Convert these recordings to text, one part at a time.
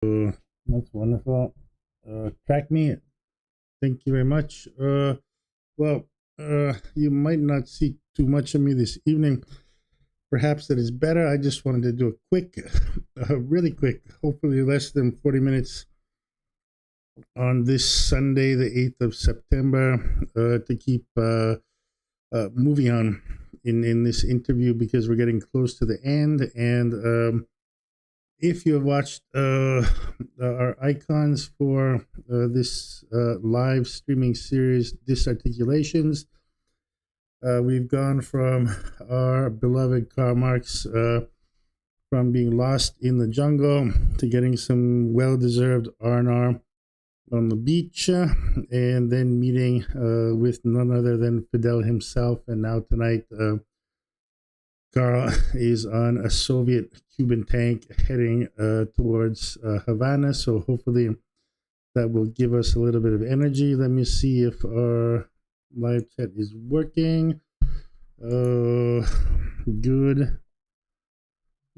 That's wonderful. Track me. Thank you very much. Well, you might not see too much of me this evening. Perhaps that is better. I just wanted to do a quick, really quick, hopefully less than 40 minutes on this Sunday, the 8th of September, to keep moving on in this interview because we're getting close to the end. And if you have watched our icons for this live streaming series, Disarticulations, we've gone from our beloved Karl Marx, from being lost in the jungle to getting some well-deserved R&R on the beach, and then meeting with none other than Fidel himself. And now tonight, Carl is on a Soviet Cuban tank heading towards Havana. So hopefully that will give us a little bit of energy. Let me see if our live chat is working. Good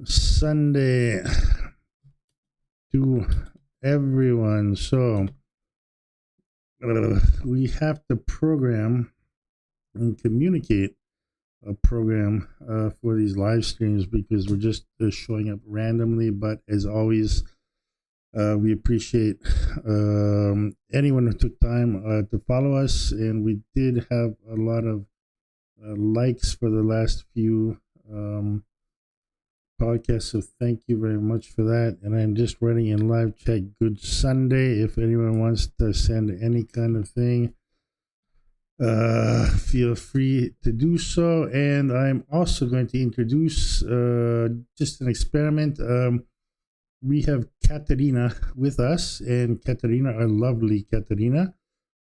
Sunday to everyone. So we have to program and communicate a program for these live streams because we're just showing up randomly. But as always, we appreciate anyone who took time to follow us, and we did have a lot of likes for the last few podcasts, so thank you very much for that. And I'm just running in live chat. Good Sunday. If anyone wants to send any kind of thing, feel free to do so. And I'm also going to introduce just an experiment. We have Katerina with us, and Katerina, our lovely Katerina,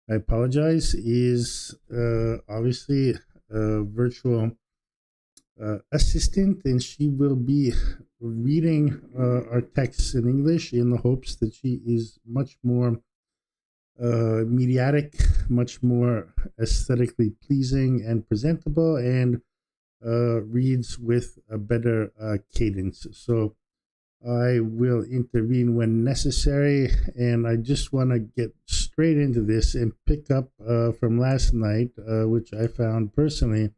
I apologize, is obviously a virtual assistant, and she will be reading our texts in English in the hopes that she is much more mediatic, much more aesthetically pleasing and presentable, and reads with a better cadence. So I will intervene when necessary, and I just want to get straight into this and pick up from last night, which I found personally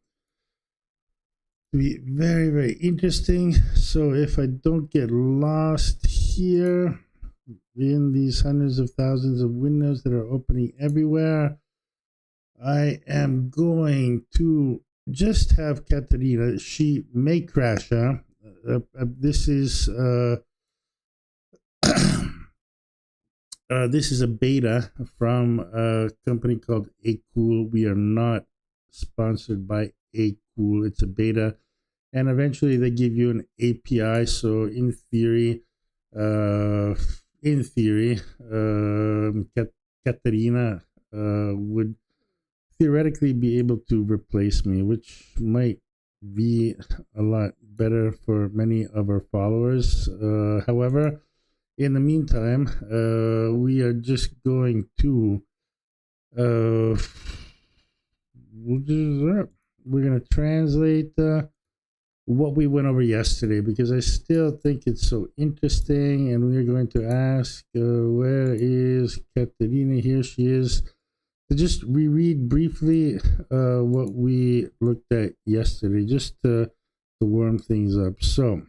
to be very, very interesting. So if I don't get lost here in these hundreds of thousands of windows that are opening everywhere, I am going to just have Katerina. She may crash. This is this is a beta from a company called A-Cool. We are not sponsored by A-Cool. It's a beta, and eventually they give you an API. So in theory, Katerina would theoretically be able to replace me, which might be a lot better for many of our followers. However, in the meantime, we are just going to we're going to translate what we went over yesterday because I still think it's so interesting, and we're going to ask where is Katerina? Here she is. To just reread briefly what we looked at yesterday, just to warm things up. So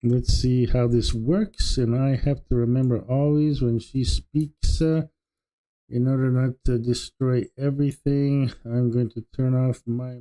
let's see how this works. And I have to remember always when she speaks, in order not to destroy everything, I'm going to turn off my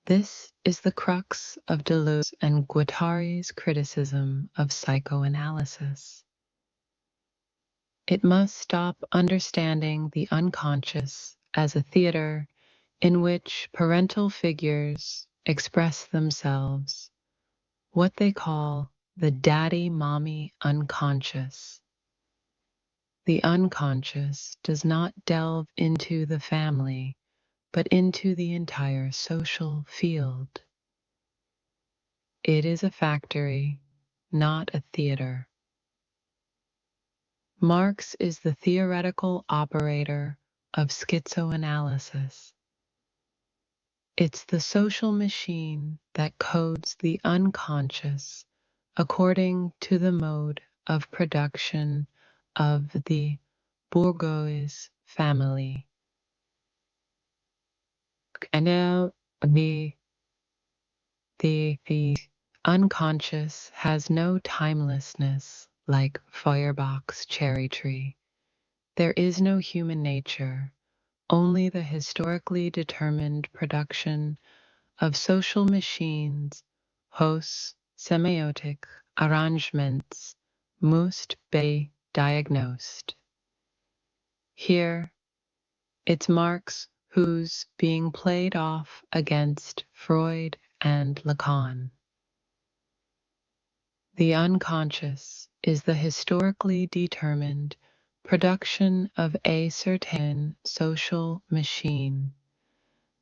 This is the crux of Deleuze and Guattari's criticism of psychoanalysis. It must stop understanding the unconscious as a theater in which parental figures express themselves, what they call the daddy-mommy unconscious. The unconscious does not delve into the family, but into the entire social field. It is a factory, not a theater. Marx is the theoretical operator of schizoanalysis. It's the social machine that codes the unconscious according to the mode of production of the bourgeois family. And now the unconscious has no timelessness like Feuerbach's cherry tree. There is no human nature, only the historically determined production of social machines, hosts, semiotic arrangements must be diagnosed. Here, it's Marx who's being played off against Freud and Lacan. The unconscious is the historically determined production of a certain social machine,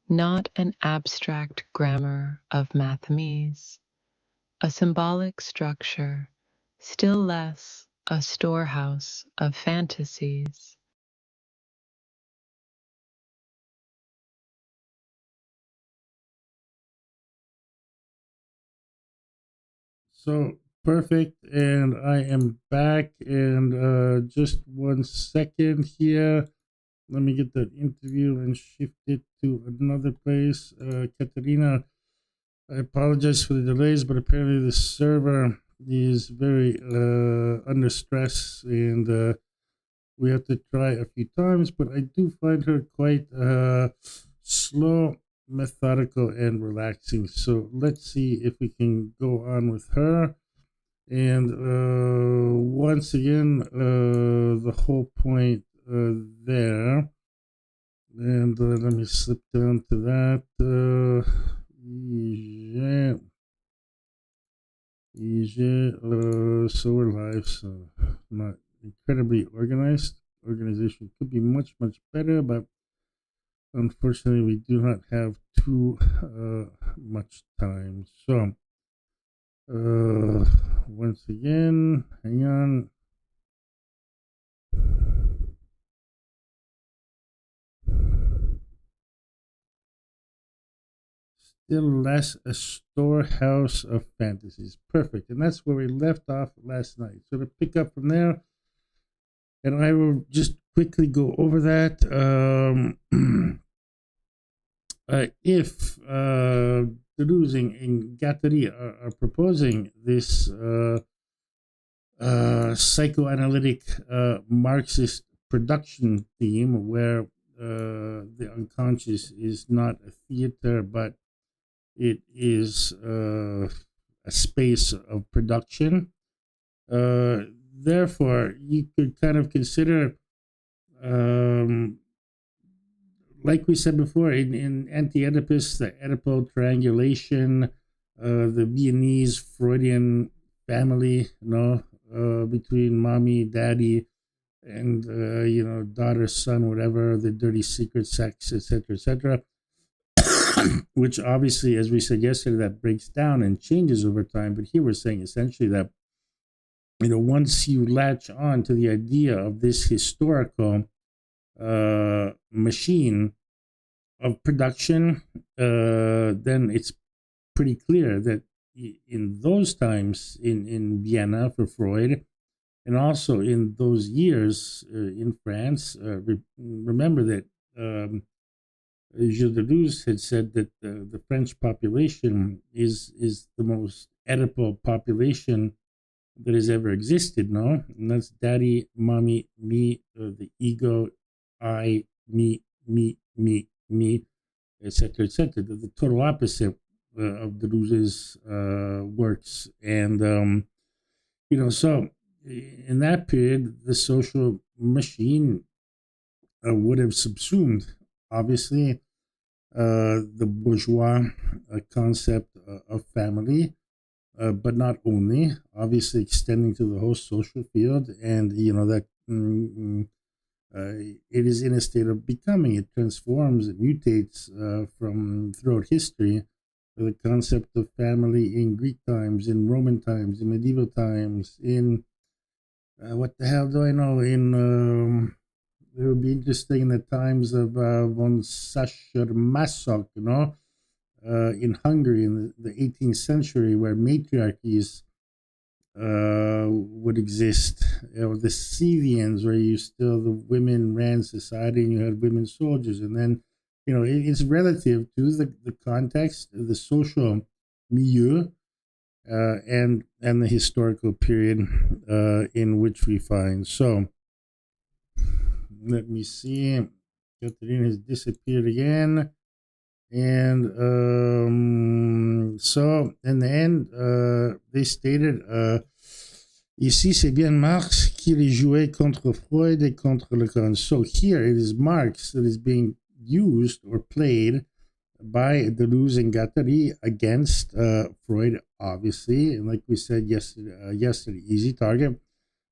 not an abstract grammar of mathemese, a symbolic structure, still less a storehouse of fantasies. So perfect, and I am back. And just 1 second here. Let me get that interview and shift it to another place. Katerina, I apologize for the delays, but apparently the server is very under stress, and we have to try a few times. But I do find her quite slow, methodical, and relaxing. So let's see if we can go on with her. And once again, the whole point there. And let me slip down to that. So we're live, so not incredibly organized. Organization could be much, much better, but unfortunately, we do not have too much time. So, once again, hang on. Still less a storehouse of fantasies. Perfect. And that's where we left off last night. So to pick up from there, and I will just quickly go over that. If Deleuze and Guattari are proposing this psychoanalytic Marxist production theme where the unconscious is not a theater, but it is a space of production. Therefore, you could kind of consider, like we said before, in Anti-Oedipus, the Oedipal triangulation, the Viennese Freudian family, between mommy, daddy, and daughter, son, whatever, the dirty secret sex, etc., etc. Which obviously, as we said yesterday, that breaks down and changes over time. But here we're saying essentially that, once you latch on to the idea of this historical machine of production, then it's pretty clear that in those times in Vienna for Freud, and also in those years in France, remember that Gilles Deleuze had said that the French population is the most Oedipal population that has ever existed, no? And that's daddy, mommy, me, the ego, I, me, etc., etc. The total opposite of Deleuze's works, and so in that period, the social machine would have subsumed, obviously, the bourgeois concept of family, but not only, obviously extending to the whole social field, and that it is in a state of becoming. It transforms, it mutates from throughout history. The concept of family in Greek times, in Roman times, in medieval times, in what the hell do I know? It would be interesting in the times of von Sacher-Masoch, in Hungary in the 18th century, where matriarchies would exist. The Scythians, where the women ran society and you had women soldiers. And then, it's relative to the context, the social milieu, and the historical period in which we find. So, let me see. Katerina has disappeared again. And so, in the end, they stated, ici, c'est bien Marx qui les jouait contre Freud et contre Lacan. So here it is Marx that is being used or played by Deleuze and Guattari against Freud, obviously, and like we said yesterday, easy target,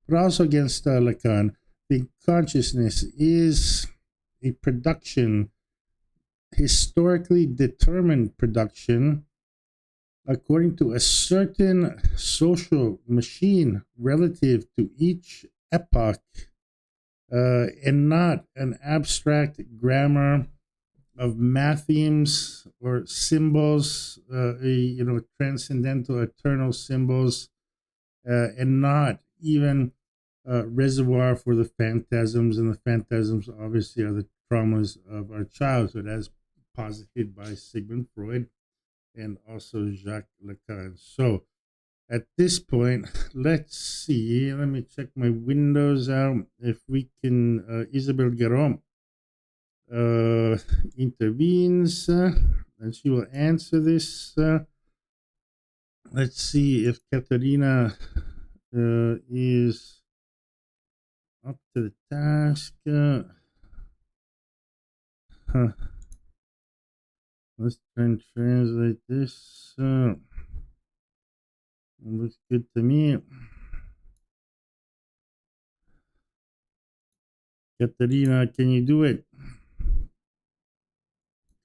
but also against Lacan. The consciousness is a production, historically determined production, according to a certain social machine relative to each epoch, and not an abstract grammar of mathemes or symbols, transcendental, eternal symbols, and not even reservoir for the phantasms. And the phantasms obviously are the traumas of our childhood, as posited by Sigmund Freud and also Jacques Lacan. So at this point, let's see. Let me check my windows out. If we can, Isabelle Gare intervenes, and she will answer this. Let's see if Katerina is up to the task. Let's try and translate this. Looks good to me. Katerina, can you do it?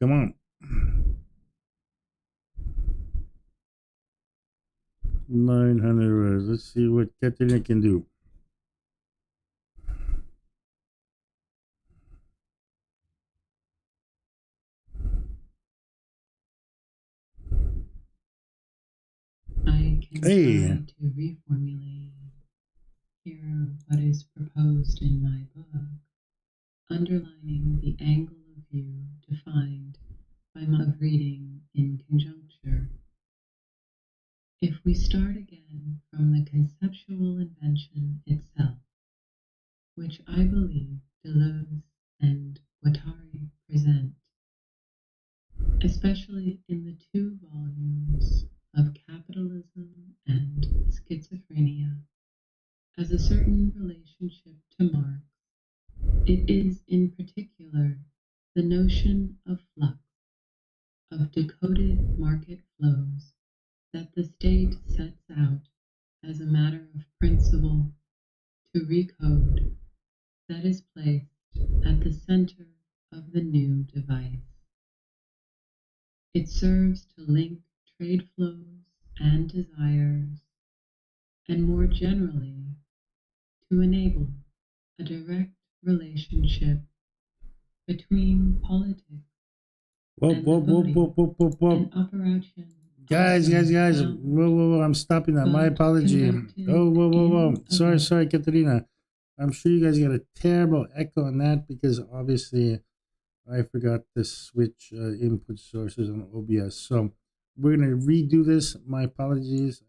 Come on. 900 words. Let's see what Katerina can do. I can try to reformulate here what is proposed in my book, underlining the angle of view defined by my of reading in conjuncture. If we start again from the conceptual invention itself, which I believe Deleuze and Guattari present, especially in the 2 volumes of Capitalism and Schizophrenia, as a certain relationship to Marx, it is in particular the notion of flux, of decoded market flows, that the state sets out as a matter of principle to recode, that is placed at the center of the new device. It serves to link trade flows and desires, and more generally, to enable a direct relationship between politics and the voting, an operation. Guys, whoa, I'm stopping that. My apology. Oh, whoa. Sorry, Katerina. I'm sure you guys got a terrible echo on that because obviously I forgot to switch input sources on OBS. So we're going to redo this. My apologies.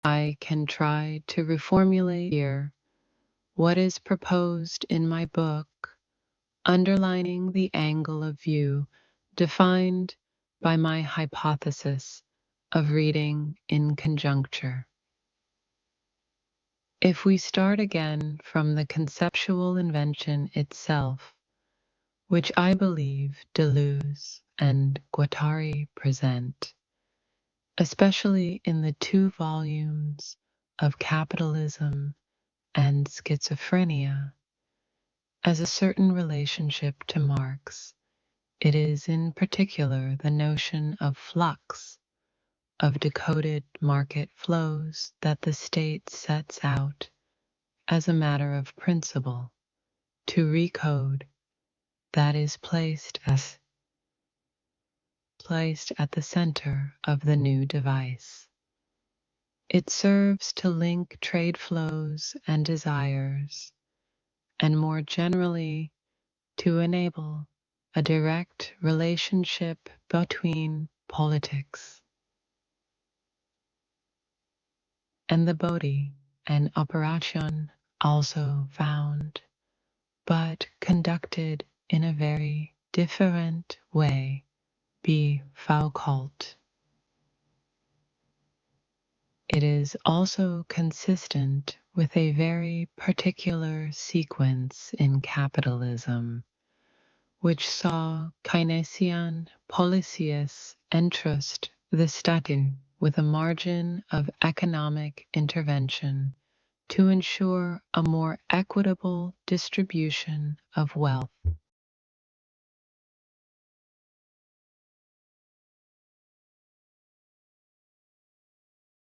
I can try to reformulate here what is proposed in my book, underlining the angle of view defined by my hypothesis of reading in conjuncture. If we start again from the conceptual invention itself, which I believe Deleuze and Guattari present, especially in the 2 volumes of Capitalism and Schizophrenia, as a certain relationship to Marx, it is in particular the notion of flux, of decoded market flows that the state sets out as a matter of principle to recode, that is placed at the center of the new device. It serves to link trade flows and desires, and more generally to enable a direct relationship between politics and the body, an operation also found, but conducted in a very different way, be Foucault. It is also consistent with a very particular sequence in capitalism, which saw Keynesian policies entrust the state with a margin of economic intervention to ensure a more equitable distribution of wealth.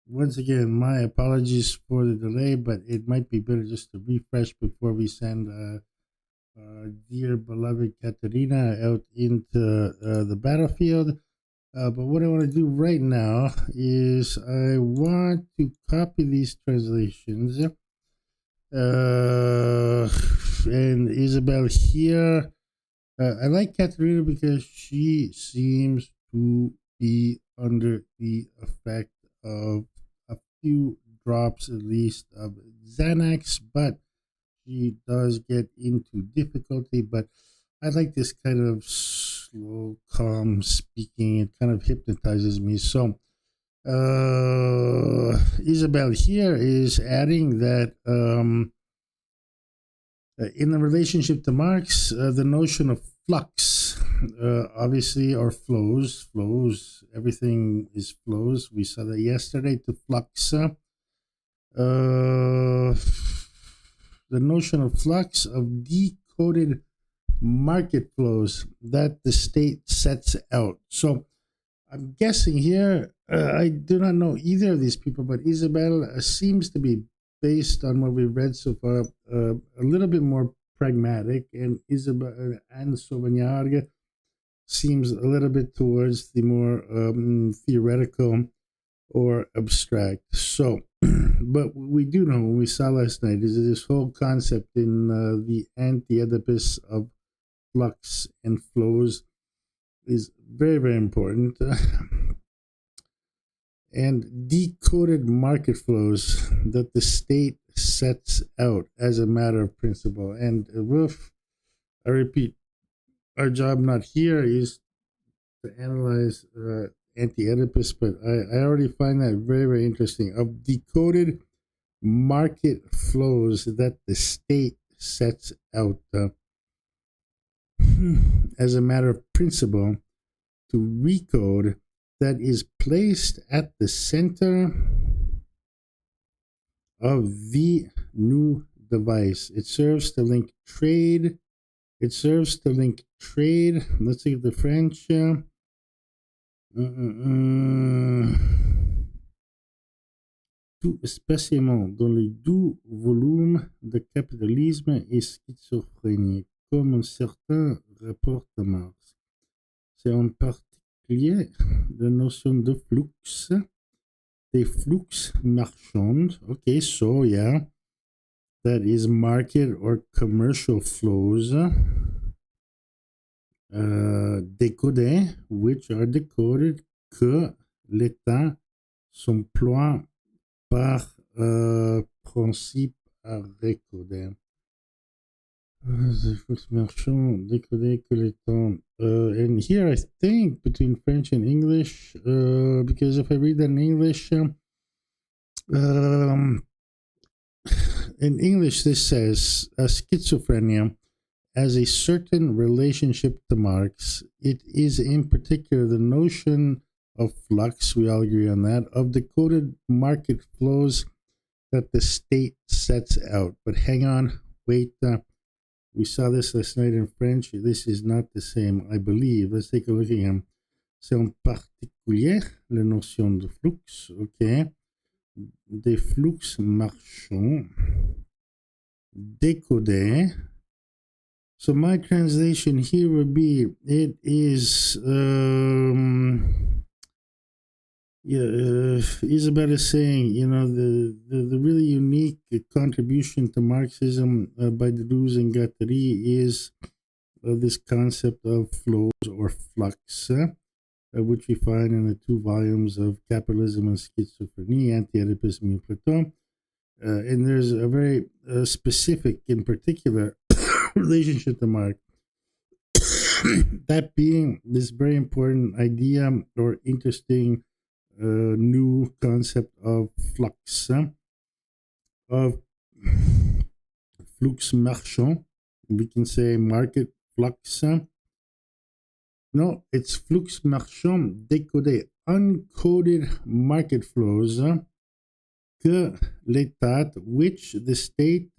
Once again, my apologies for the delay, but it might be better just to refresh before we send dear beloved Katerina out into the battlefield. But what I want to do right now is I want to copy these translations. And Isabelle here. I like Katerina because she seems to be under the effect of a few drops at least of Xanax, but she does get into difficulty. But I like this kind of slow, calm speaking. It kind of hypnotizes me. So Isabelle here is adding that in the relationship to Marx, the notion of flux, obviously, or flows, everything is flows. We saw that yesterday to flux. The notion of flux of decoded market flows that the state sets out. So I'm guessing here, I do not know either of these people, but Isabelle seems to be, based on what we've read so far, a little bit more pragmatic, and Isabelle and Sauvagnargues seems a little bit towards the more theoretical or abstract. So, but we do know, what we saw last night, is this whole concept in the anti-Oedipus of flux and flows is very, very important. And decoded market flows that the state sets out as a matter of principle. And I repeat, our job not here is to analyze anti-Oedipus, but I already find that very, very interesting. Of decoded market flows that the state sets out as a matter of principle to recode, that is placed at the center of the new device. It serves to link trade. Let's see the French. Tout spécialement dans les 2 volumes de capitalisme et schizophrénie, comme un certain rapport de Marx. C'est en particulier la notion de flux, des flux marchands. Okay, so yeah, that is market or commercial flows décodés, which are decoded, que l'État s'emploie par principe à recoder. The flux marchand décoder que le temps. And here I think between French and English, because if I read that in English, in English this says schizophrenia as a certain relationship to Marx. It is in particular the notion of flux, we all agree on that, of decoded market flows that the state sets out. But hang on, wait, we saw this last night in French. This is not the same, I believe. Let's take a look again. C'est en particulier la notion de flux, ok, des flux marchands décodés. So my translation here would be, it is, Isabelle is saying, the really unique contribution to Marxism by Deleuze and Guattari is this concept of flows or flux, which we find in the 2 volumes of Capitalism and Schizophrenia, Anti-Oedipus and Platon. And there's a very specific, in particular, relationship to Marx. That being this very important idea or interesting new concept of flux, of flux marchand. We can say market flux. No, it's flux marchand décodé, uncoded market flows que l'État, which the state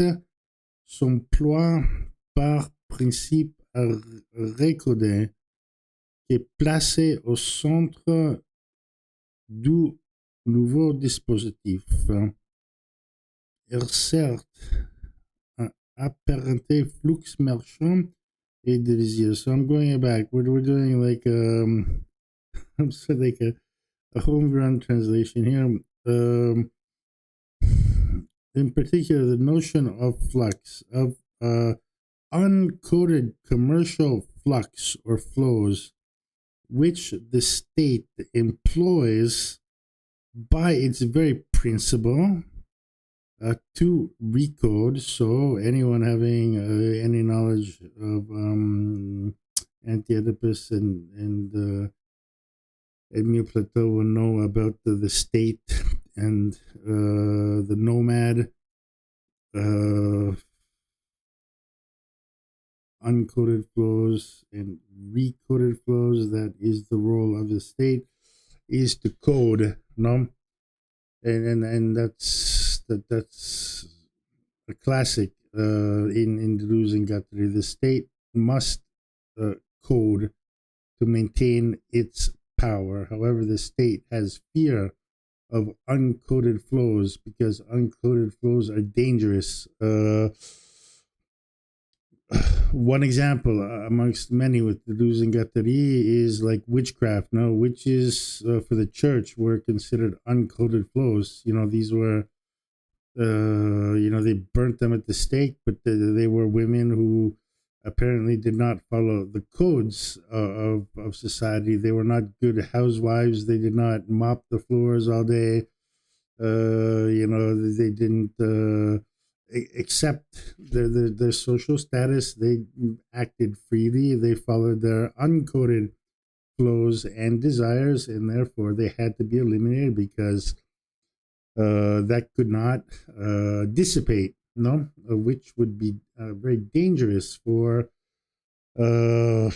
s'emploie par principe à recoder, qui est placé au centre du nouveau dispositif. Certes, un apparenté flux marchand et désir. So I'm going back. We're doing like I'm sort of like a homegrown translation here. In particular, the notion of flux, of uncoded commercial flux or flows, which the state employs by its very principle to recode. So anyone having any knowledge of Anti-Oedipus and Emile Plateau will know about the state and the nomad, uncoded flows and recoded flows. That is the role of the state, is to code, no? And that's a classic in Deleuze and Guattari. The state must code to maintain its power. However, the state has fear of uncoded flows because uncoded flows are dangerous. One example amongst many with Deleuze and Guattari is like witchcraft. No, witches for the church were considered uncoded flows. These were, they burnt them at the stake, but they were women who apparently did not follow the codes of society. They were not good housewives. They did not mop the floors all day. They didn't accept their social status. They acted freely. They followed their uncoded flows and desires, and therefore they had to be eliminated because that could not dissipate, no, which would be very dangerous for a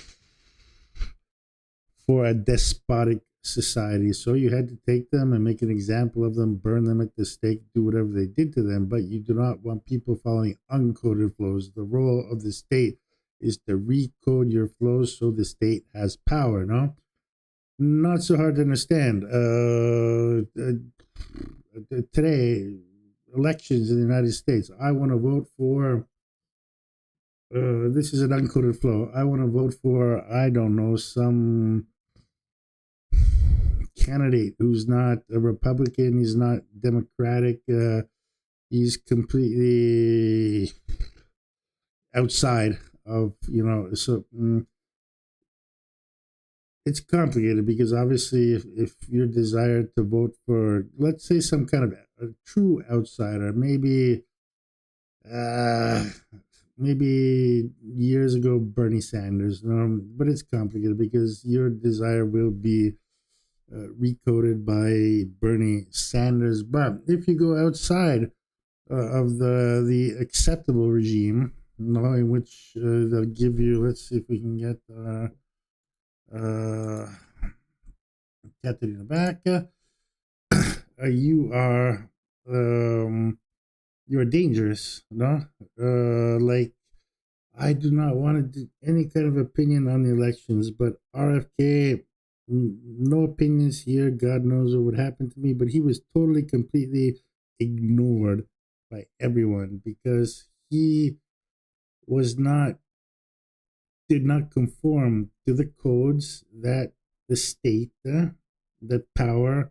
despotic society. So you had to take them and make an example of them, burn them at the stake, do whatever they did to them. But you do not want people following uncoded flows. The role of the state is to recode your flows so the state has power, no? Not so hard to understand. Today, elections in the United States, I want to vote for, this is an uncoded flow. I want to vote for, I don't know, some candidate who's not a Republican, he's not Democratic, he's completely outside of, so it's complicated because obviously if you're desired to vote for, let's say, some kind of a true outsider. Uh, maybe years ago, Bernie Sanders. But it's complicated because your desire will be recoded by Bernie Sanders. But if you go outside of the acceptable regime, in which they'll give you, let's see if we can get uh, Katerina back. You are you're dangerous, no? Like I do not want to do any kind of opinion on the elections, but RFK, no opinions here. God knows what would happen to me, but he was totally, completely ignored by everyone because he was not did not conform to the codes that the state, that power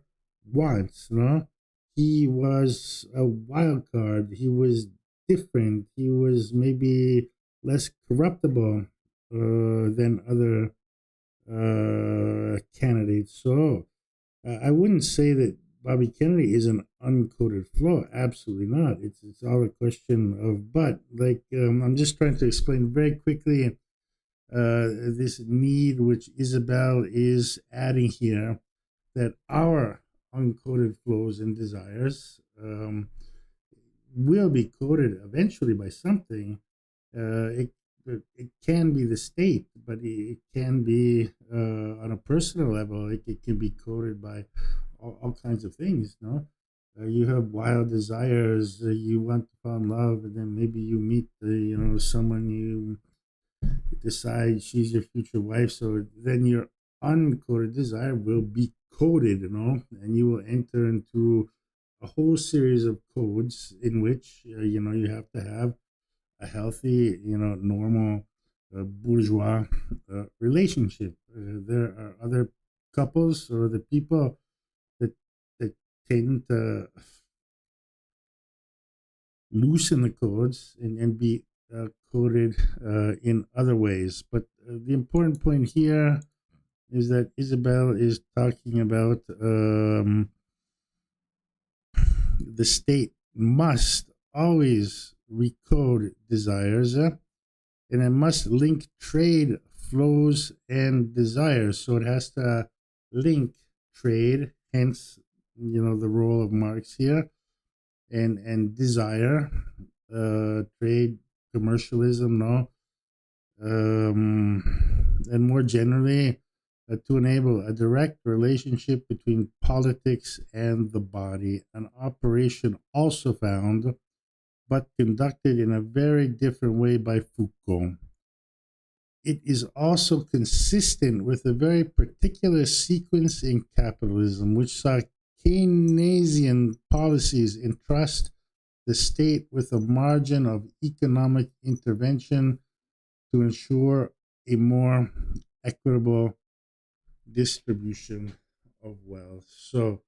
wants. No, he was a wild card. He was different. He was maybe less corruptible than other candidates. So I wouldn't say that Bobby Kennedy is an uncoded flaw. Absolutely not. It's all a question of but. Like I'm just trying to explain very quickly this need which Isabelle is adding here, that our uncoded flows and desires will be coded eventually by something. It can be the state, but it can be on a personal level. It can be coded by all kinds of things. No, you have wild desires. You want to fall in love, and then maybe you meet someone you decide she's your future wife. So then your uncoded desire will be coded, and you will enter into a whole series of codes in which you have to have a healthy, normal bourgeois relationship. There are other couples or other people that that tend to loosen the codes and be coded in other ways. But the important point here is that Isabelle is talking about the state must always recode desires, and it must link trade flows and desires. So it has to link trade, hence, the role of Marx here, and desire, trade, commercialism, no, and more generally, to enable a direct relationship between politics and the body, an operation also found, but conducted in a very different way by Foucault. It is also consistent with a very particular sequence in capitalism, which saw Keynesian policies entrust the state with a margin of economic intervention to ensure a more equitable distribution of wealth. So,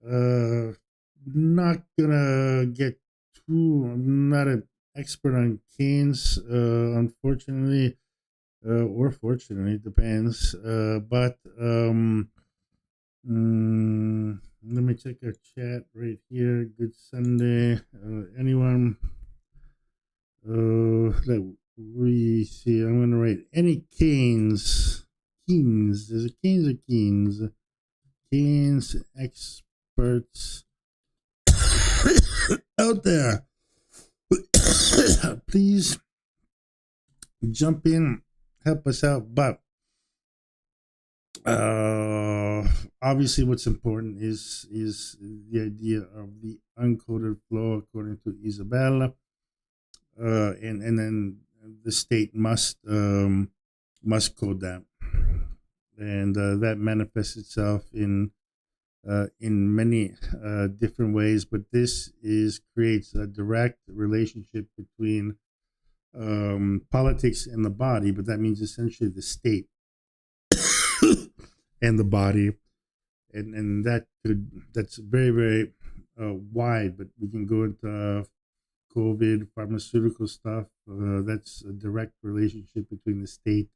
not gonna get too. I'm not an expert on Keynes, unfortunately, or fortunately, depends. But let me check our chat right here. Good Sunday. Anyone that we see? I'm gonna write any Keynes. Keynes. Is it Keynes or Keynes? Keynes experts out there. Please jump in, help us out. But obviously, what's important is the idea of the uncoded flow, according to Isabelle, and then the state must code that, and that manifests itself in many different ways. But this creates a direct relationship between politics and the body, but that means essentially the state and the body, and that's very, very wide. But we can go into COVID, pharmaceutical stuff. That's a direct relationship between the state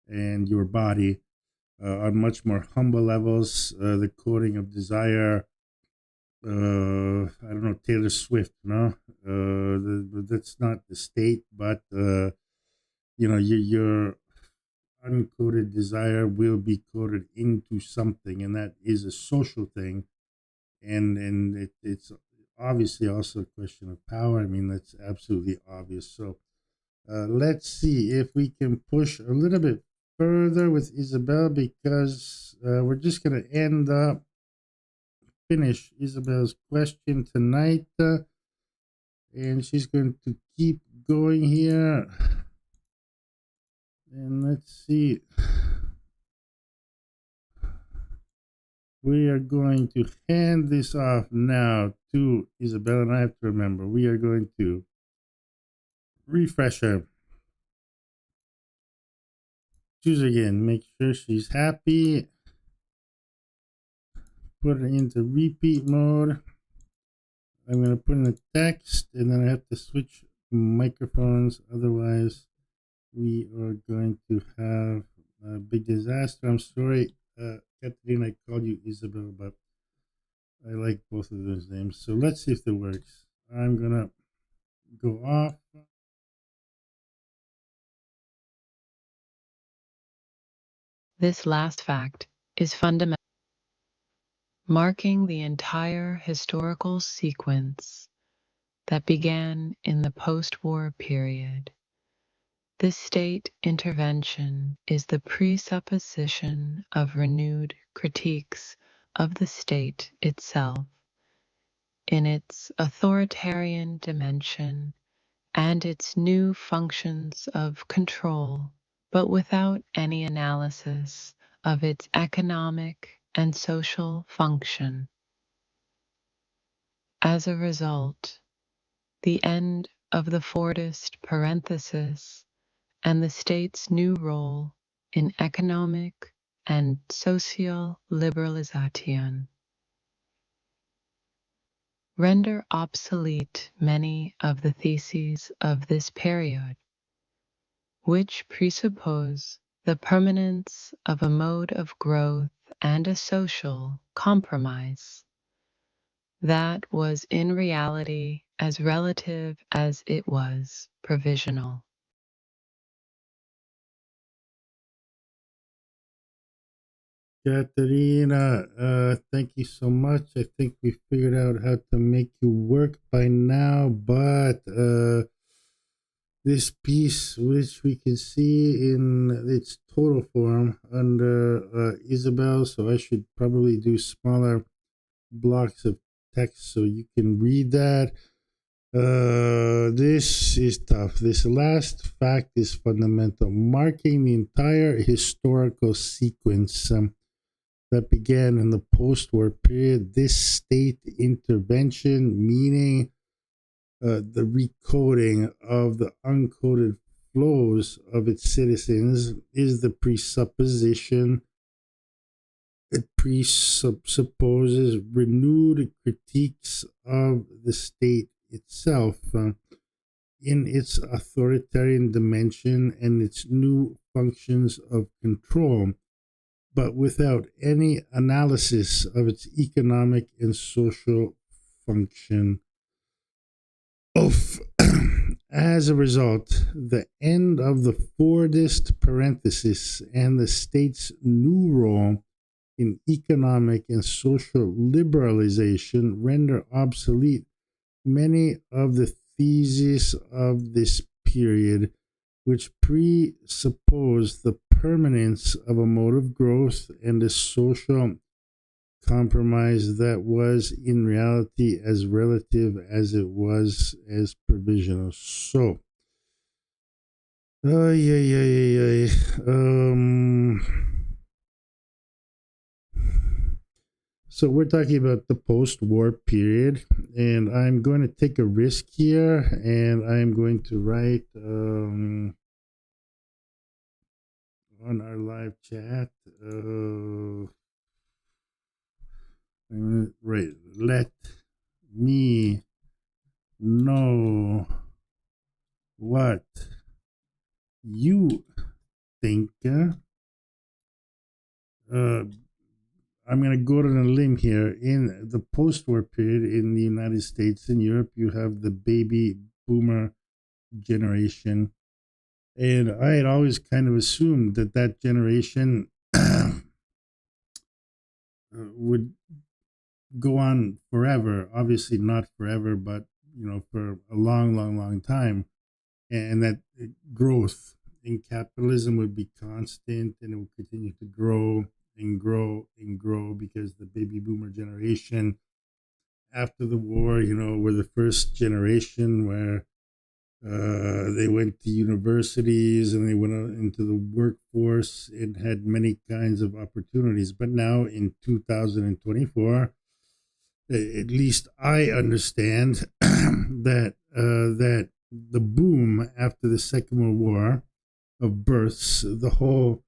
and your body. On much more humble levels, the coding of desire I don't know, Taylor Swift, no, that's not the state, but your uncoded desire will be coded into something, and that is a social thing, and it's obviously also a question of power. I mean, that's absolutely obvious. So let's see if we can push a little bit further with Isabelle, because we're just going to finish Isabelle's question tonight, and she's going to keep going here. And let's see. We are going to hand this off now to Isabelle, and I have to remember we are going to refresh her. Choose again, make sure she's happy. Put her into repeat mode. I'm going to put in the text, and then I have to switch microphones. Otherwise, we are going to have a big disaster. I'm sorry, Catherine, I called you Isabelle, but I like both of those names. So let's see if it works. I'm going to go off. This last fact is fundamental, marking the entire historical sequence that began in the post-war period. This state intervention is the presupposition of renewed critiques of the state itself in its authoritarian dimension and its new functions of control, but without any analysis of its economic and social function. As a result, the end of the Fordist parenthesis and the state's new role in economic and social liberalization render obsolete many of the theses of this period, which presuppose the permanence of a mode of growth and a social compromise that was in reality as relative as it was provisional. Katerina, thank you so much. I think we figured out how to make you work by now, but this piece, which we can see in its total form under Isabelle, so I should probably do smaller blocks of text so you can read that. This is tough. This last fact is fundamental, marking the entire historical sequence that began in the post-war period. This state intervention, meaning the recoding of the uncoded flows of its citizens, is the presupposition. It presupposes renewed critiques of the state itself in its authoritarian dimension and its new functions of control, but without any analysis of its economic and social function. As a result, the end of the Fordist parenthesis and the state's new role in economic and social liberalization render obsolete many of the theses of this period, which presuppose the permanence of a mode of growth and a social compromise that was in reality as relative as it was as provisional. So, so we're talking about the post-war period, and I'm going to take a risk here, and I'm going to write on our live chat. Right, let me know what you think. I'm going to go on a limb here. In the post-war period in the United States and Europe, you have the baby boomer generation, and I had always kind of assumed that that generation would go on forever. Obviously, not forever, but for a long, long, long time, and that growth in capitalism would be constant, and it would continue to grow and grow and grow because the baby boomer generation after the war, were the first generation where they went to universities and they went out into the workforce and had many kinds of opportunities. But now in 2024, at least I understand that the boom after the Second World War of births, the whole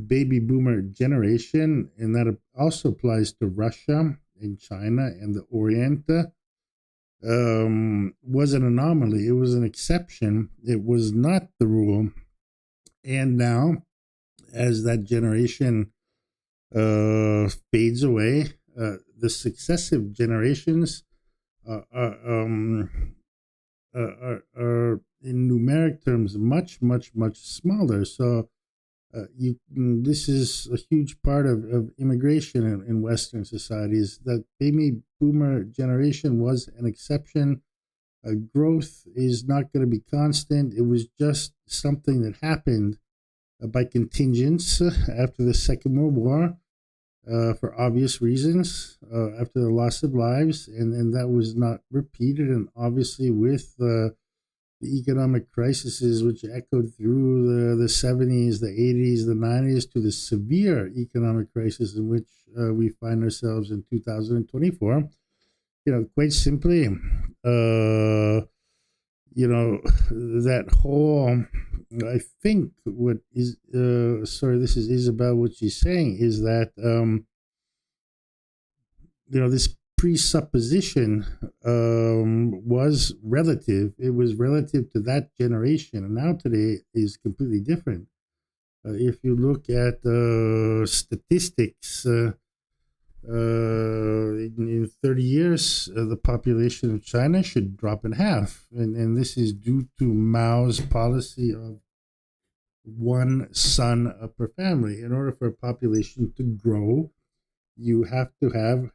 baby boomer generation, and that also applies to Russia and China and the Orient, was an anomaly. It was an exception. It was not the rule. And now, as that generation fades away, the successive generations are in numeric terms much, much, much smaller. So this is a huge part of immigration in Western societies. That baby boomer generation was an exception. Growth is not going to be constant. It was just something that happened by contingence after the Second World War for obvious reasons, after the loss of lives, and that was not repeated. And obviously with the economic crises which echoed through the 70s, the 80s, the 90s, to the severe economic crisis in which we find ourselves in 2024. Quite simply, that whole, I think what is, sorry, this is Isabelle, what she's saying is that, this presupposition was relative. It was relative to that generation, and now today is completely different. If you look at statistics, in 30 years, the population of China should drop in half, and this is due to Mao's policy of one son per family. In order for a population to grow, you have to have,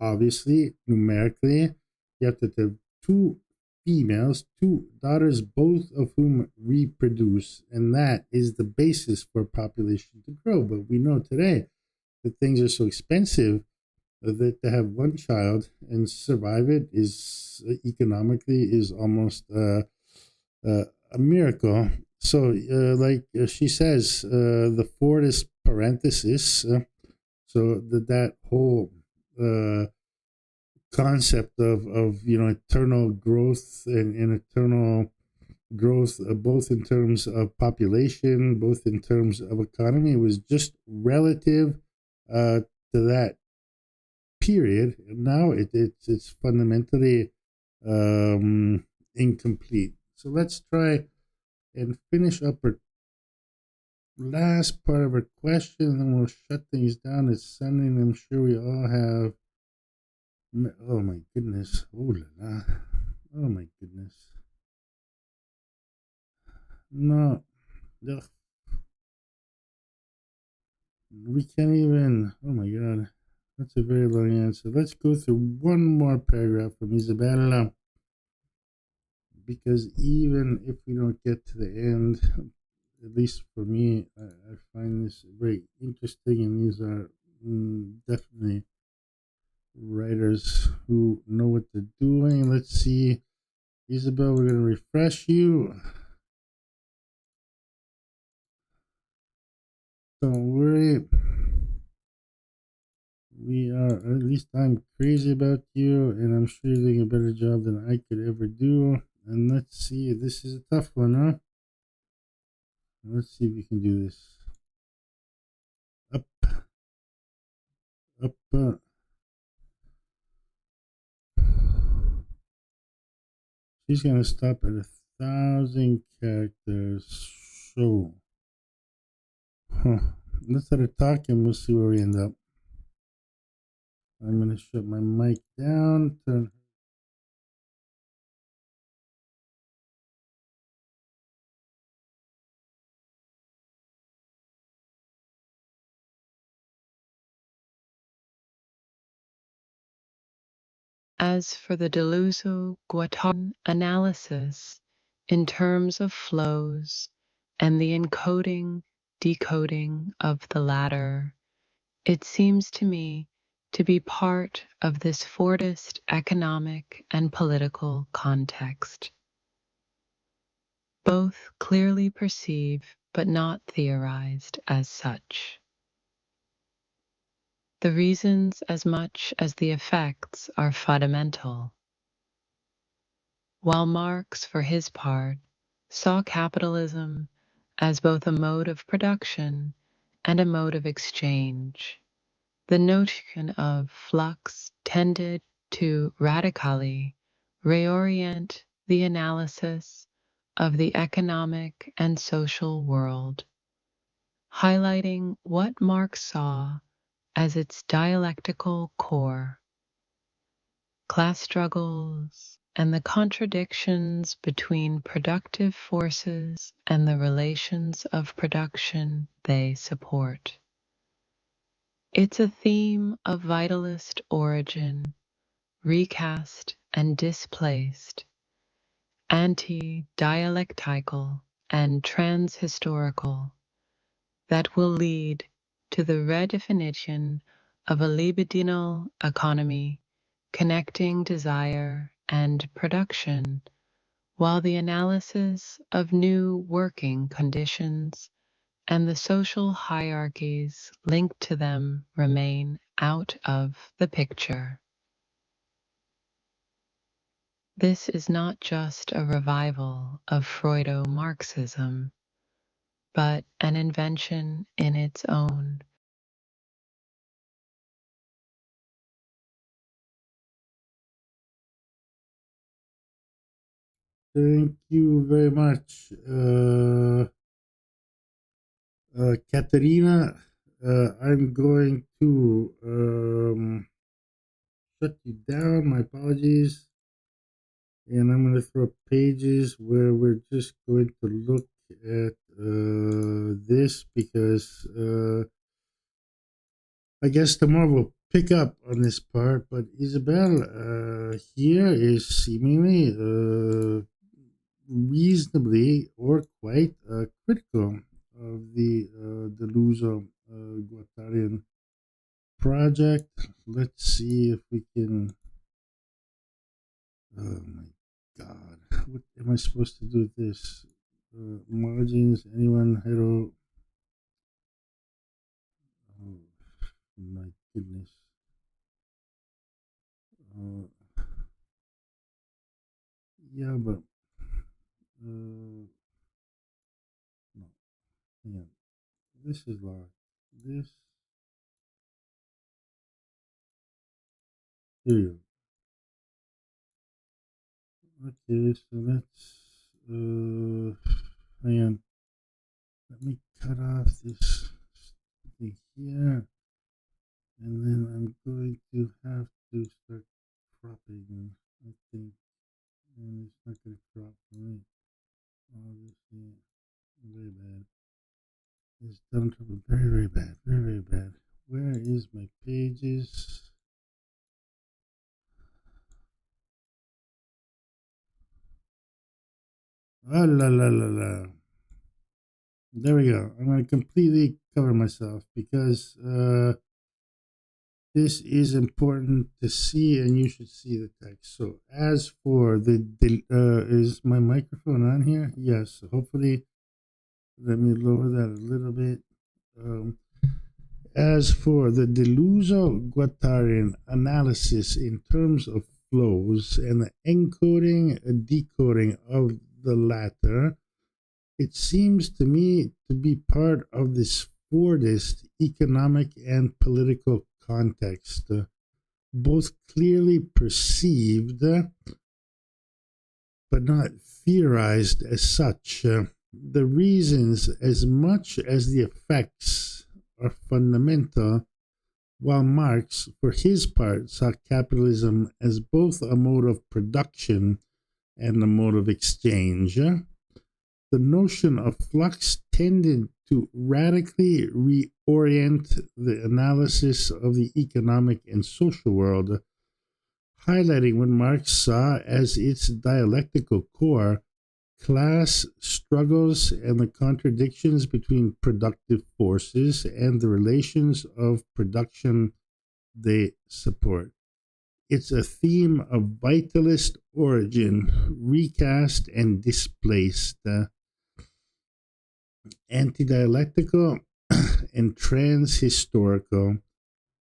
obviously, numerically, you have to have two females, two daughters, both of whom reproduce, and that is the basis for population to grow. But we know today that things are so expensive that to have one child and survive it is economically is almost a miracle. So, like she says, the Fordist parenthesis, so that whole concept of eternal growth and eternal growth, both in terms of population, both in terms of economy, was just relative to that period. Now it's fundamentally incomplete. So let's try and finish up our last part of our question, and then we'll shut things down. It's Sunday, and I'm sure we all have. Oh my goodness! Oh la la! Oh my goodness! No, ugh. We can't even. Oh my god! That's a very long answer. Let's go through one more paragraph from Isabelle, because even if we don't get to the end, at least for me, I find this very interesting, and these are definitely writers who know what they're doing. Let's see, Isabelle, we're going to refresh you. Don't worry. We are, at least I'm crazy about you, and I'm sure you're doing a better job than I could ever do. And let's see, this is a tough one, huh? Let's see if we can do this. Up, up, She's gonna stop at 1,000 characters. So, let's start talking. We'll see where we end up. I'm going to shut my mic down. As for the Deleuze-Guattari analysis in terms of flows and the encoding, decoding of the latter, it seems to me to be part of this Fordist economic and political context. Both clearly perceived but not theorized as such. The reasons as much as the effects are fundamental. While Marx, for his part, saw capitalism as both a mode of production and a mode of exchange, the notion of flux tended to radically reorient the analysis of the economic and social world, highlighting what Marx saw as its dialectical core: class struggles and the contradictions between productive forces and the relations of production they support. It's a theme of vitalist origin, recast and displaced, anti-dialectical and trans-historical, that will lead to the redefinition of a libidinal economy connecting desire and production, while the analysis of new working conditions and the social hierarchies linked to them remain out of the picture. This is not just a revival of Freudo-Marxism, but an invention in its own. Thank you very much, Katerina. I'm going to shut you down. My apologies. And I'm going to throw pages where we're just going to look at this because I guess tomorrow we'll pick up on this part. But Isabelle here is seemingly reasonably or quite critical of the Deleuze-Guattarian project. Let's see if we can. Oh my God, what am I supposed to do with this? Margins, anyone? Hello. Oh my goodness. Yeah, but no. Yeah, this is locked. This. Here you go. Okay, so let's. Hang on. Let me cut off this thing here, and then I'm going to have to start cropping. I think, and it's not going to crop for me. Obviously, very bad. It's done to very, very bad, very, very bad. Where is my pages? Ah, la la la la. There we go. I'm going to completely cover myself because this is important to see, and you should see the text. So, as for the is my microphone on here? Yes. Hopefully, let me lower that a little bit. As for the Deleuze-Guattarian analysis in terms of flows and the encoding and decoding of the latter, it seems to me to be part of this Fordist economic and political context, both clearly perceived but not theorized as such. The reasons, as much as the effects, are fundamental, while Marx, for his part, saw capitalism as both a mode of production and a mode of exchange. The notion of flux tended to radically reorient the analysis of the economic and social world, highlighting what Marx saw as its dialectical core: class struggles and the contradictions between productive forces and the relations of production they support. It's a theme of vitalist origin, recast and displaced, anti-dialectical and trans-historical,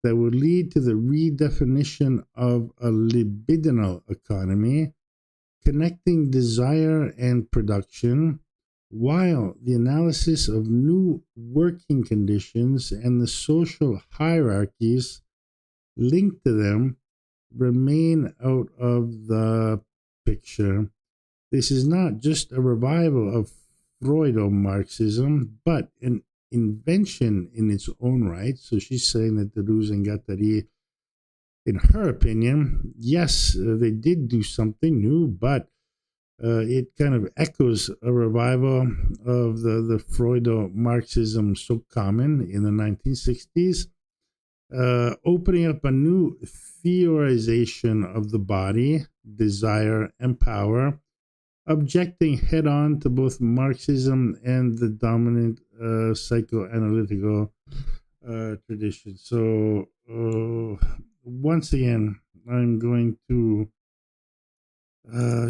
that would lead to the redefinition of a libidinal economy, connecting desire and production, while the analysis of new working conditions and the social hierarchies linked to them remain out of the picture. This is not just a revival of Freudo-Marxism, but an invention in its own right. So she's saying that Deleuze and Guattari, in her opinion, yes, they did do something new, but it kind of echoes a revival of the Freudo-Marxism so common in the 1960s, opening up a new theorization of the body, desire, and power, objecting head-on to both Marxism and the dominant psychoanalytical tradition. So once again, I'm going to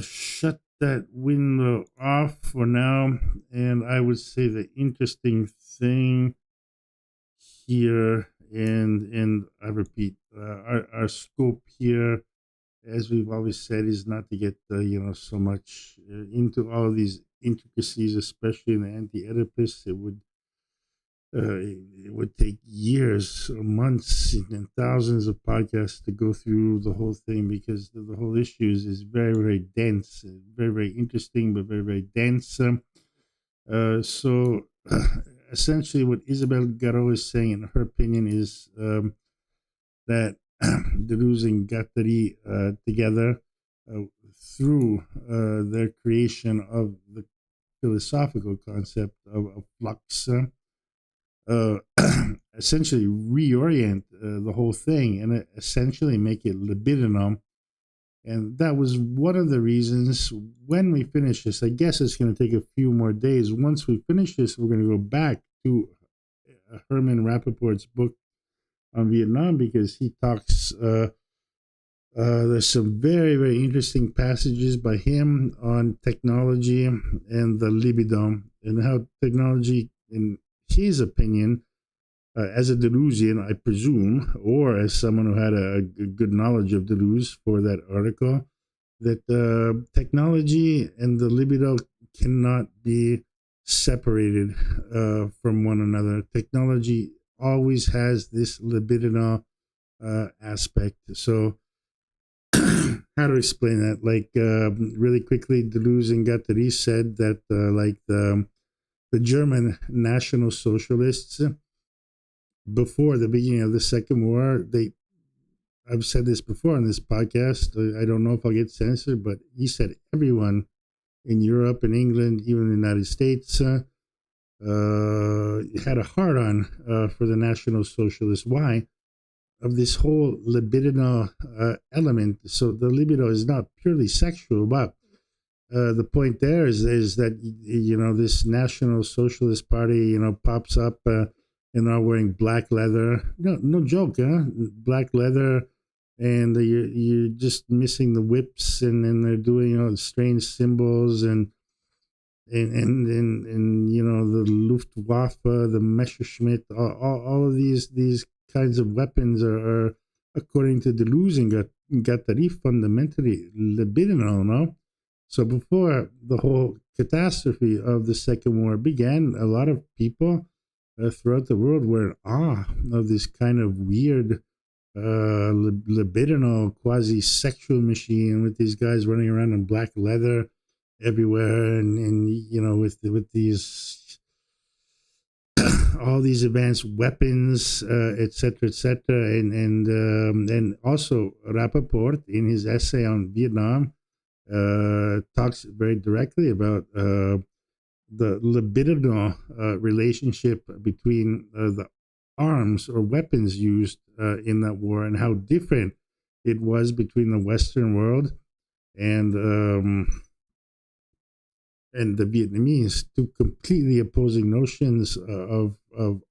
shut that window off for now, and I would say the interesting thing here, and I repeat, our scope here, as we've always said, is not to get so much into all of these intricacies, especially in the anti-Oedipus. It would take years or months and thousands of podcasts to go through the whole thing, because the whole issue is very, very dense, very, very interesting, but very, very dense. So essentially what Isabelle Gare is saying, in her opinion, is that Deleuze and Guattari together, through their creation of the philosophical concept of flux, essentially reorient the whole thing and essentially make it libidinal. And that was one of the reasons when we finish this. I guess it's going to take a few more days. Once we finish this, we're going to go back to Herman Rappaport's book on Vietnam, because he talks, there's some very, very interesting passages by him on technology and the libido, and how technology, in his opinion, as a Deleuzian, I presume, or as someone who had a good knowledge of Deleuze for that article, that technology and the libido cannot be separated from one another. Technology always has this libidinal aspect. So how to explain that? Like, really quickly, Deleuze and Guattari said that like the German National Socialists, before the beginning of the Second War, I've said this before on this podcast, I don't know if I'll get censored, but he said everyone in Europe and England, even the United States, had a hard-on for the National Socialists. Why? Of this whole libidinal element. So the libido is not purely sexual, but the point there is that, this National Socialist Party, pops up and are wearing black leather. No joke, huh? Black leather, and you're just missing the whips, and they're doing strange symbols, and the Luftwaffe, the Messerschmitt, all of these kinds of weapons are according to Deleuze and Guattari, fundamentally libidinal, no? So before the whole catastrophe of the Second War began, a lot of people throughout the world were in awe of this kind of weird libidinal, quasi-sexual machine, with these guys running around in black leather everywhere, and with these all these advanced weapons, et cetera, and also Rappaport in his essay on Vietnam talks very directly about the libidinal relationship between the arms or weapons used in that war, and how different it was between the Western world and the Vietnamese, two completely opposing notions of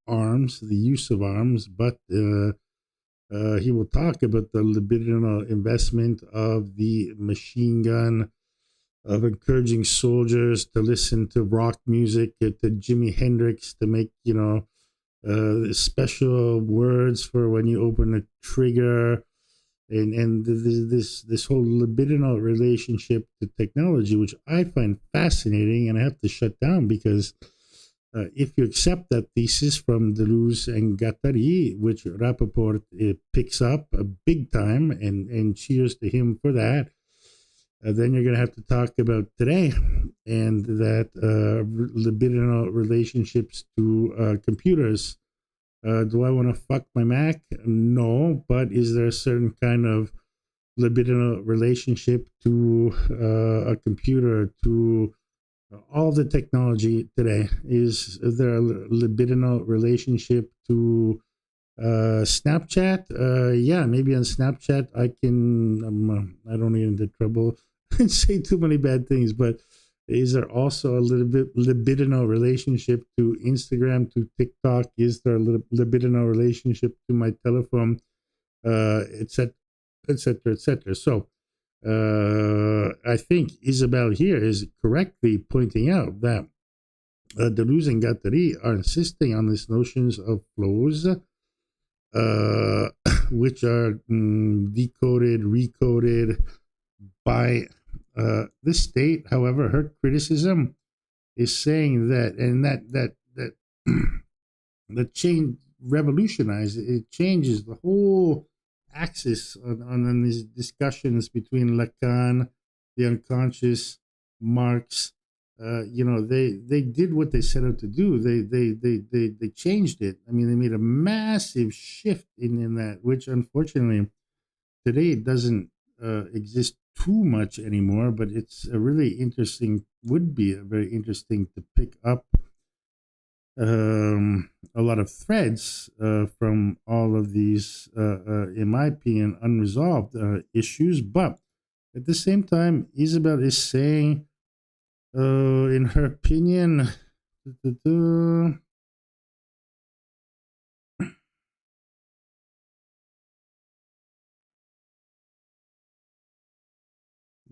arms, the use of arms. But he will talk about the libidinal investment of the machine gun, of encouraging soldiers to listen to rock music, to Jimi Hendrix, to make, special words for when you open a trigger, and this whole libidinal relationship to technology, which I find fascinating, and I have to shut down because if you accept that thesis from Deleuze and Guattari, which Rappaport picks up a big time, and cheers to him for that, then you're going to have to talk about today and that libidinal relationships to computers. Do I want to fuck my Mac? No, but is there a certain kind of libidinal relationship to a computer, to all the technology today? Is there a libidinal relationship to Snapchat? Yeah, maybe on Snapchat I can, I don't get into trouble and say too many bad things, but is there also a little bit libidinal relationship to Instagram, to TikTok? Is there a libidinal relationship to my telephone, et cetera, et cetera, et cetera? So I think Isabelle here is correctly pointing out that Deleuze and Guattari are insisting on these notions of flows, which are decoded, recoded by the state. However, her criticism is saying that, and that the change revolutionizes, it changes the whole axis on these discussions between Lacan, the unconscious, Marx. They did what they set out to do. They changed it. I mean, they made a massive shift in that, which unfortunately today it doesn't exist too much anymore. But it's a really interesting, would be a very interesting to pick up a lot of threads from all of these, in my opinion, unresolved issues. But at the same time, Isabelle is saying, in her opinion,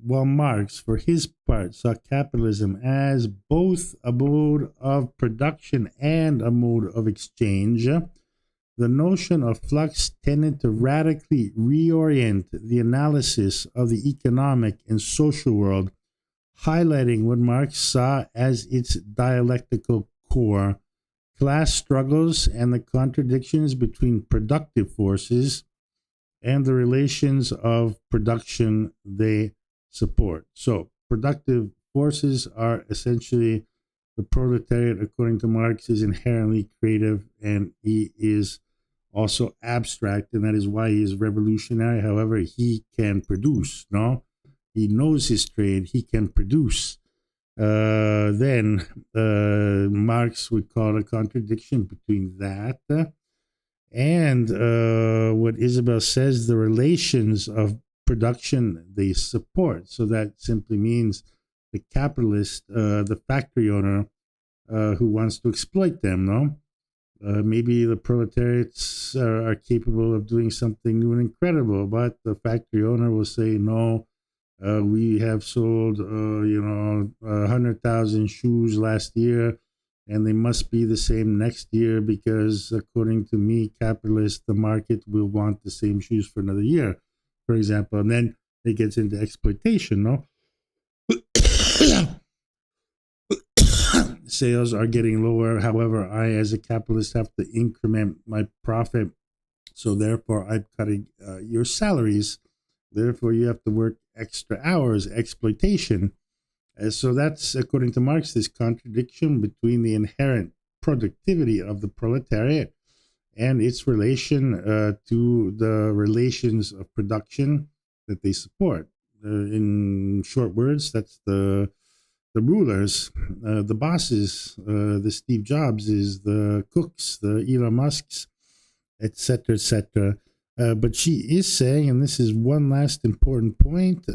while Marx, for his part, saw capitalism as both a mode of production and a mode of exchange, the notion of flux tended to radically reorient the analysis of the economic and social world, highlighting what Marx saw as its dialectical core: class struggles and the contradictions between productive forces and the relations of production they support. So productive forces are essentially the proletariat, according to Marx, is inherently creative, and he is also abstract, and that is why he is revolutionary. However, he can produce, no? He knows his trade, he can produce. Then Marx would call a contradiction between that and what Isabelle says, the relations of production they support. So that simply means the capitalist, the factory owner who wants to exploit them, no? Maybe the proletariats are capable of doing something new and incredible, but the factory owner will say, no, we have sold, 100,000 shoes last year, and they must be the same next year because, according to me, capitalists, the market will want the same shoes for another year, for example. And then it gets into exploitation, no? Sales are getting lower. However, I, as a capitalist, have to increment my profit. So therefore, I'm cutting your salaries. Therefore, you have to work extra hours, exploitation. So that's, according to Marx, this contradiction between the inherent productivity of the proletariat and its relation to the relations of production that they support. In short words, that's the rulers, the bosses, the Steve Jobses, the Cooks, the Elon Musks, etc., etc. But she is saying, and this is one last important point,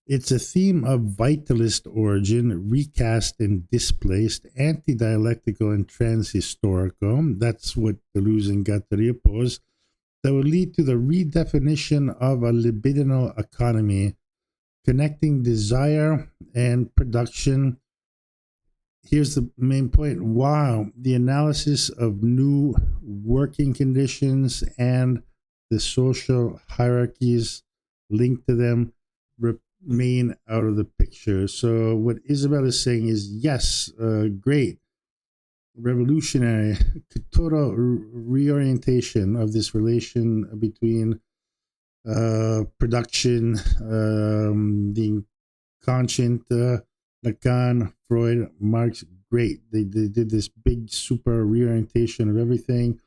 it's a theme of vitalist origin, recast and displaced, anti-dialectical and trans-historical. That's what Deleuze and Guattari oppose. That will lead to the redefinition of a libidinal economy, connecting desire and production. Here's the main point. Wow, the analysis of new working conditions and the social hierarchies linked to them remain out of the picture. So what Isabelle is saying is, yes, great, revolutionary, total reorientation of this relation between production, the conscient, Lacan, Freud, Marx, great. They did this big super reorientation of everything,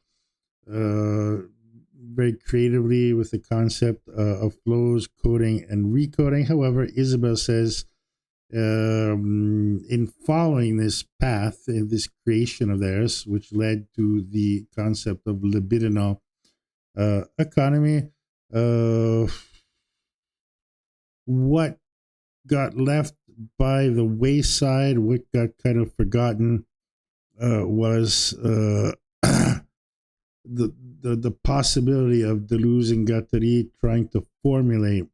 very creatively with the concept of flows, coding, and recoding. However, Isabelle says, in following this path, in this creation of theirs, which led to the concept of libidinal economy, what got left by the wayside, what got kind of forgotten, was the possibility of Deleuze and Guattari trying to formulate,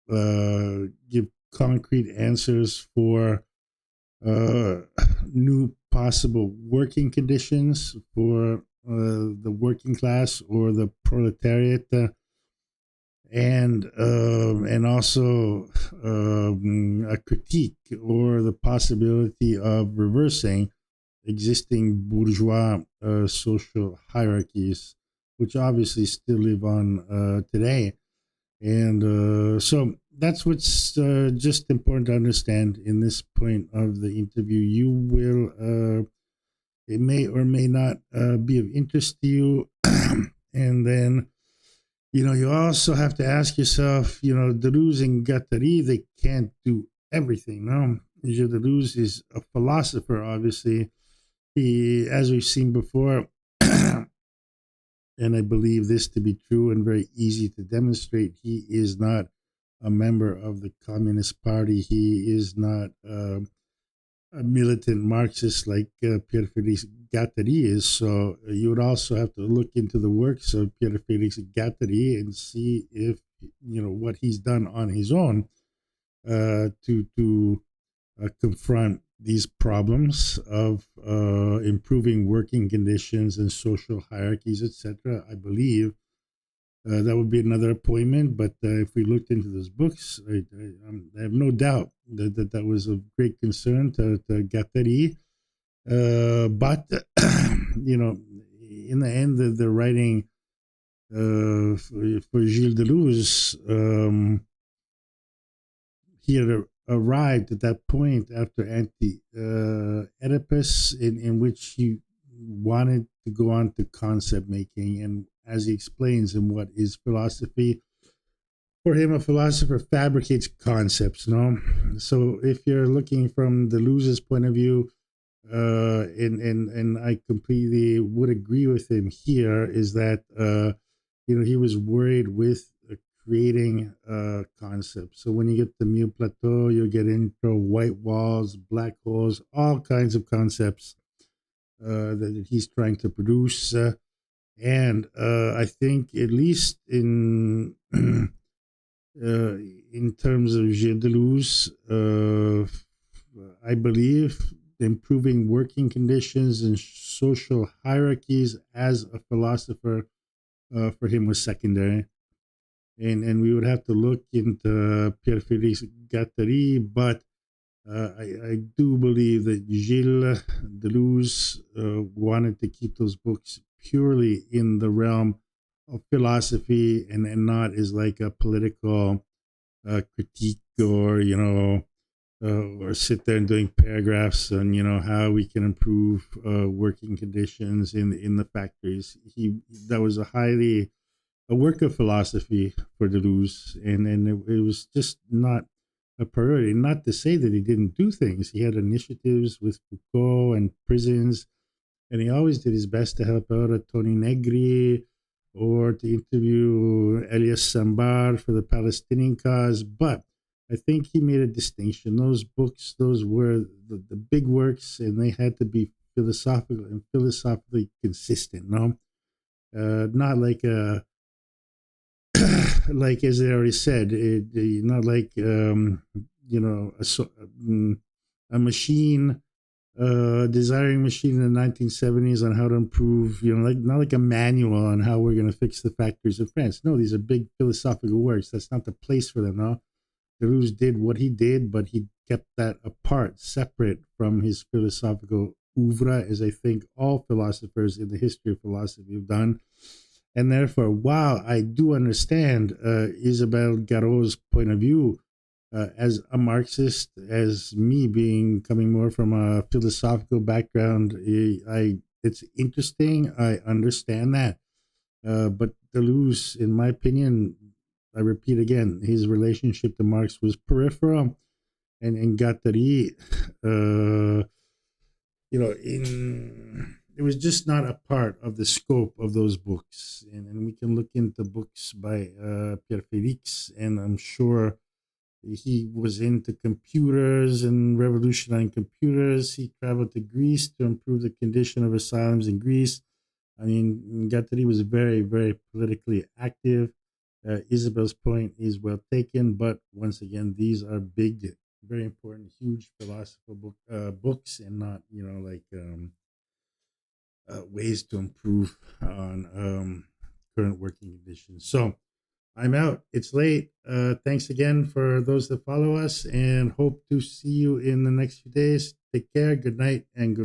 give concrete answers for new possible working conditions for the working class or the proletariat, and also a critique or the possibility of reversing existing bourgeois social hierarchies, which obviously still live on today. And so that's what's just important to understand in this point of the interview. You will, it may or may not be of interest to you. And then, you also have to ask yourself, Deleuze and Guattari, they can't do everything. No, Deleuze is a philosopher, obviously. He, as we've seen before, and I believe this to be true and very easy to demonstrate, he is not a member of the Communist Party. He is not a militant Marxist like Pierre Félix Guattari is. So you would also have to look into the works of Pierre Félix Guattari and see if, what he's done on his own to confront these problems of improving working conditions and social hierarchies, etc. I believe that would be another appointment. But if we looked into those books, I have no doubt that was of great concern to Guattari. But in the end, the writing for Gilles Deleuze, he had arrived at that point after Oedipus, in which he wanted to go on to concept making. And as he explains in What is Philosophy, for him, a philosopher fabricates concepts. So if you're looking from Deleuze's point of view, and I completely would agree with him here, is that he was worried with creating concepts. So when you get the Mu Plateau, you get into white walls, black holes, all kinds of concepts that he's trying to produce. And I think, at least in terms of Gilles Deleuze, I believe improving working conditions and social hierarchies as a philosopher for him was secondary. And we would have to look into Pierre Félix Guattari, but I do believe that Gilles Deleuze wanted to keep those books purely in the realm of philosophy and not as like a political critique or, or sit there and doing paragraphs on how we can improve working conditions in the factories. He That was a work of philosophy for Deleuze, and it was just not a priority. Not to say that he didn't do things. He had initiatives with Foucault and prisons, and he always did his best to help out a Tony Negri or to interview Elias Sambar for the Palestinian cause. But I think he made a distinction. Those books, those were the big works, and they had to be philosophical and philosophically consistent. No, not like a like as I already said, not like a machine desiring machine in the 1970s on how to improve, like not like a manual on how we're going to fix the factories in France. No, these are big philosophical works. That's not the place for them. No, Deleuze did what he did, but he kept that apart, separate from his philosophical oeuvre, as I think all philosophers in the history of philosophy have done. And therefore, while I do understand Isabelle Gare's point of view, as a Marxist, as me coming more from a philosophical background, it's interesting. I understand that, but Deleuze, in my opinion, I repeat again, his relationship to Marx was peripheral, and Guattari, it was just not a part of the scope of those books. And we can look into books by Pierre Félix, and I'm sure he was into computers and revolutionizing computers. He traveled to Greece to improve the condition of asylums in Greece. I mean, Guattari was very, very politically active. Isabelle's point is well taken, but once again, these are big, very important, huge philosophical books, and not, ways to improve on current working conditions. So I'm out. It's late. Thanks again for those that follow us, and hope to see you in the next few days. Take care. Good night and good